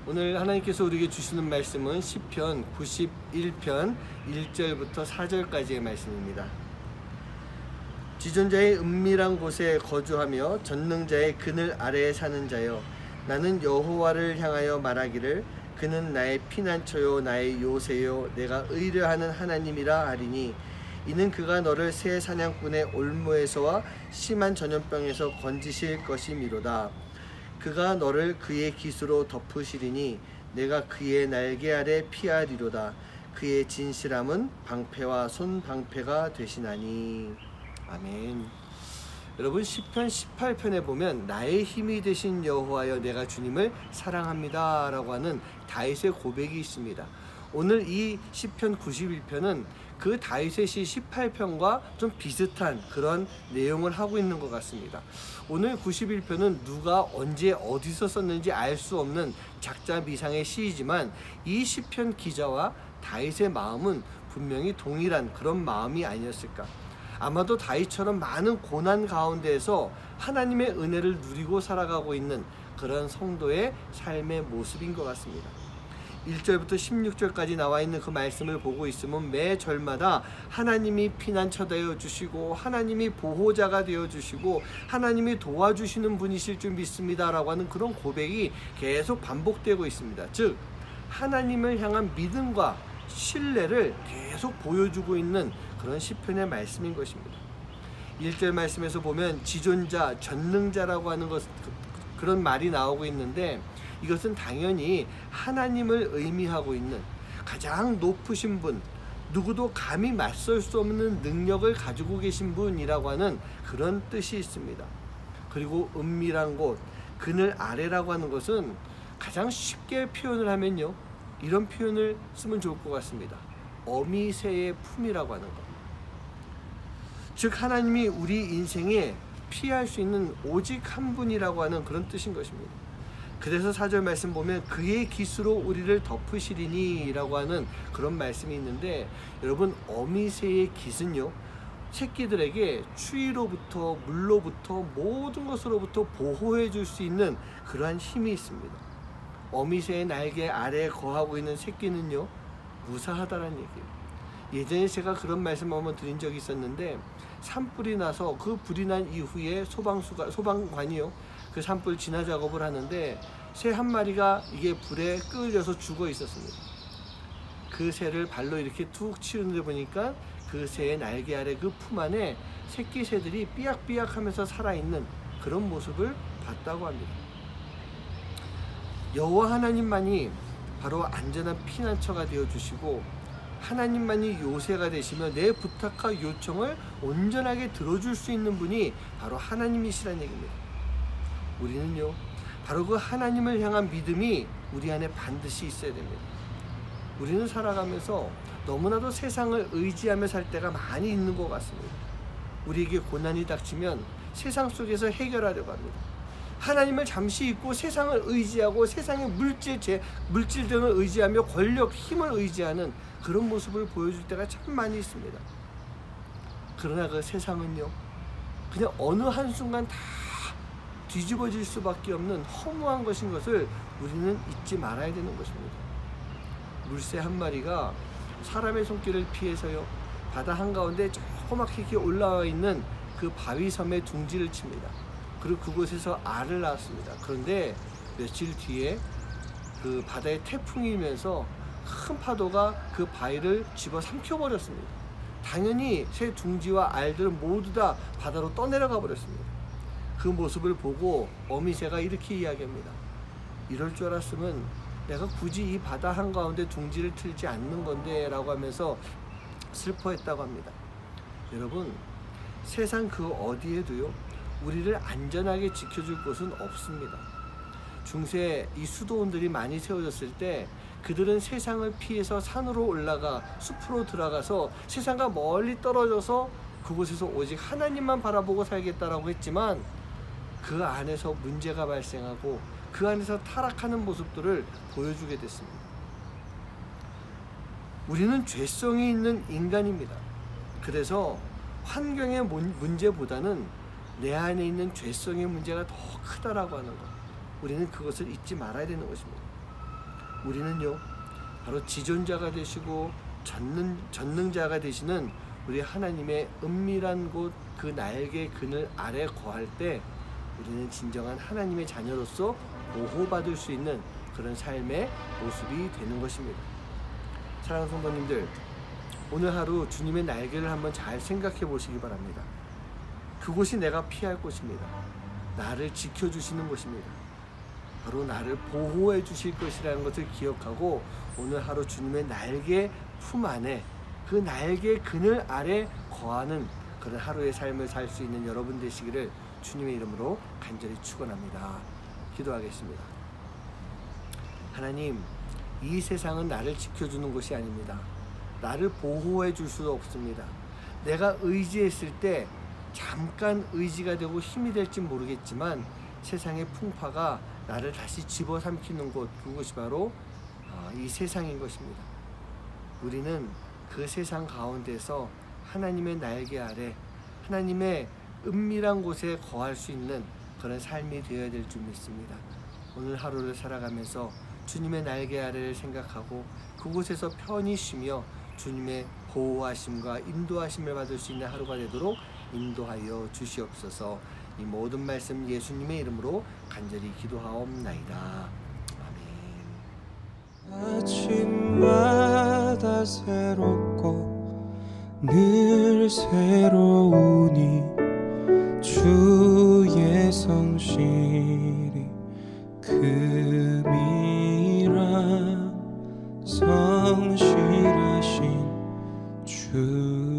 오늘 하나님께서 우리에게 주시는 말씀은 시편 91편 1절부터 4절까지의 말씀입니다. 지존자의 은밀한 곳에 거주하며 전능자의 그늘 아래에 사는 자여, 나는 여호와를 향하여 말하기를 그는 나의 피난처요 나의 요새요 내가 의뢰하는 하나님이라 하리니, 이는 그가 너를 새 사냥꾼의 올무에서와 심한 전염병에서 건지실 것이미로다. 그가 너를 그의 깃으로 덮으시리니 내가 그의 날개 아래 피하리로다. 그의 진실함은 방패와 손방패가 되시나니. 아멘. 여러분, 시편 18편에 보면 나의 힘이 되신 여호와여 내가 주님을 사랑합니다 라고 하는 다윗의 고백이 있습니다. 오늘 이 시편 91편은 그 다윗의 시 18편과 좀 비슷한 그런 내용을 하고 있는 것 같습니다. 오늘 91편은 누가 언제 어디서 썼는지 알 수 없는 작자 미상의 시이지만, 이 시편 기자와 다윗의 마음은 분명히 동일한 그런 마음이 아니었을까. 아마도 다윗처럼 많은 고난 가운데에서 하나님의 은혜를 누리고 살아가고 있는 그런 성도의 삶의 모습인 것 같습니다. 1절부터 16절까지 나와 있는 그 말씀을 보고 있으면 매 절마다 하나님이 피난처 되어 주시고 하나님이 보호자가 되어 주시고 하나님이 도와주시는 분이실 줄 믿습니다 라고 하는 그런 고백이 계속 반복되고 있습니다. 즉, 하나님을 향한 믿음과 신뢰를 계속 보여주고 있는 그런 시편의 말씀인 것입니다. 1절 말씀에서 보면 지존자, 전능자라고 하는 그런 말이 나오고 있는데, 이것은 당연히 하나님을 의미하고 있는 가장 높으신 분, 누구도 감히 맞설 수 없는 능력을 가지고 계신 분이라고 하는 그런 뜻이 있습니다. 그리고 은밀한 곳, 그늘 아래라고 하는 것은 가장 쉽게 표현을 하면요, 이런 표현을 쓰면 좋을 것 같습니다. 어미새의 품이라고 하는 것. 즉, 하나님이 우리 인생에 피할 수 있는 오직 한 분이라고 하는 그런 뜻인 것입니다. 그래서 4절 말씀 보면 그의 깃으로 우리를 덮으시리니 라고 하는 그런 말씀이 있는데, 여러분, 어미새의 깃은요, 새끼들에게 추위로부터 물로부터 모든 것으로부터 보호해 줄 수 있는 그러한 힘이 있습니다. 어미새의 날개 아래에 거하고 있는 새끼는요, 무사하다라는 얘기예요. 예전에 제가 그런 말씀 한번 드린 적이 있었는데, 산불이 나서 그 불이 난 이후에 소방관이요, 그 산불 진화 작업을 하는데 새 한 마리가 이게 불에 끌려서 죽어 있었습니다. 그 새를 발로 이렇게 툭 치는데 보니까 그 새의 날개 아래 그 품 안에 새끼 새들이 삐약삐약하면서 살아있는 그런 모습을 봤다고 합니다. 여호와 하나님만이 바로 안전한 피난처가 되어주시고, 하나님만이 요새가 되시며 내 부탁과 요청을 온전하게 들어줄 수 있는 분이 바로 하나님이시라는 얘기입니다. 우리는요, 바로 그 하나님을 향한 믿음이 우리 안에 반드시 있어야 됩니다. 우리는 살아가면서 너무나도 세상을 의지하며 살 때가 많이 있는 것 같습니다. 우리에게 고난이 닥치면 세상 속에서 해결하려고 합니다. 하나님을 잠시 잊고 세상을 의지하고 세상의 물질 등을 의지하며 권력, 힘을 의지하는 그런 모습을 보여줄 때가 참 많이 있습니다. 그러나 그 세상은요, 그냥 어느 한순간 다 뒤집어질 수밖에 없는 허무한 것인 것을 우리는 잊지 말아야 되는 것입니다. 물새 한 마리가 사람의 손길을 피해서요, 바다 한가운데 조그맣게 이렇게 올라와 있는 그 바위섬에 둥지를 칩니다. 그리고 그곳에서 알을 낳았습니다. 그런데 며칠 뒤에 그 바다에 태풍이 일면서 큰 파도가 그 바위를 집어 삼켜버렸습니다. 당연히 새 둥지와 알들은 모두 다 바다로 떠내려가 버렸습니다. 그 모습을 보고 어미새가 이렇게 이야기합니다. 이럴 줄 알았으면 내가 굳이 이 바다 한가운데 둥지를 틀지 않는 건데 라고 하면서 슬퍼했다고 합니다. 여러분, 세상 그 어디에도요, 우리를 안전하게 지켜줄 곳은 없습니다. 중세 이 수도원들이 많이 세워졌을 때 그들은 세상을 피해서 산으로 올라가 숲으로 들어가서 세상과 멀리 떨어져서 그곳에서 오직 하나님만 바라보고 살겠다라고 했지만, 그 안에서 문제가 발생하고 그 안에서 타락하는 모습들을 보여주게 됐습니다. 우리는 죄성이 있는 인간입니다. 그래서 환경의 문제보다는 내 안에 있는 죄성의 문제가 더 크다라고 하는 것, 우리는 그것을 잊지 말아야 되는 것입니다. 우리는요 바로 지존자가 되시고 전능자가 되시는 우리 하나님의 은밀한 곳 그 날개 그늘 아래 거할 때 우리는 진정한 하나님의 자녀로서 보호받을 수 있는 그런 삶의 모습이 되는 것입니다. 사랑하는 성도님들, 오늘 하루 주님의 날개를 한번 잘 생각해 보시기 바랍니다. 그곳이 내가 피할 곳입니다. 나를 지켜주시는 곳입니다. 바로 나를 보호해 주실 것이라는 것을 기억하고 오늘 하루 주님의 날개 품 안에 그 날개 그늘 아래 거하는 그런 하루의 삶을 살 수 있는 여러분 되시기를 주님의 이름으로 간절히 축원합니다. 기도하겠습니다. 하나님, 이 세상은 나를 지켜주는 것이 아닙니다. 나를 보호해 줄 수도 없습니다. 내가 의지했을 때 잠깐 의지가 되고 힘이 될지 모르겠지만 세상의 풍파가 나를 다시 집어삼키는 곳, 그것이 바로 이 세상인 것입니다. 우리는 그 세상 가운데서 하나님의 날개 아래 하나님의 은밀한 곳에 거할 수 있는 그런 삶이 되어야 될 줄 믿습니다. 오늘 하루를 살아가면서 주님의 날개 아래를 생각하고 그곳에서 편히 쉬며 주님의 보호하심과 인도하심을 받을 수 있는 하루가 되도록 인도하여 주시옵소서. 이 모든 말씀 예수님의 이름으로 간절히 기도하옵나이다. 아멘. 아침마다 새롭고 늘 새로우니 주의 성실이 금이라 성실하신 주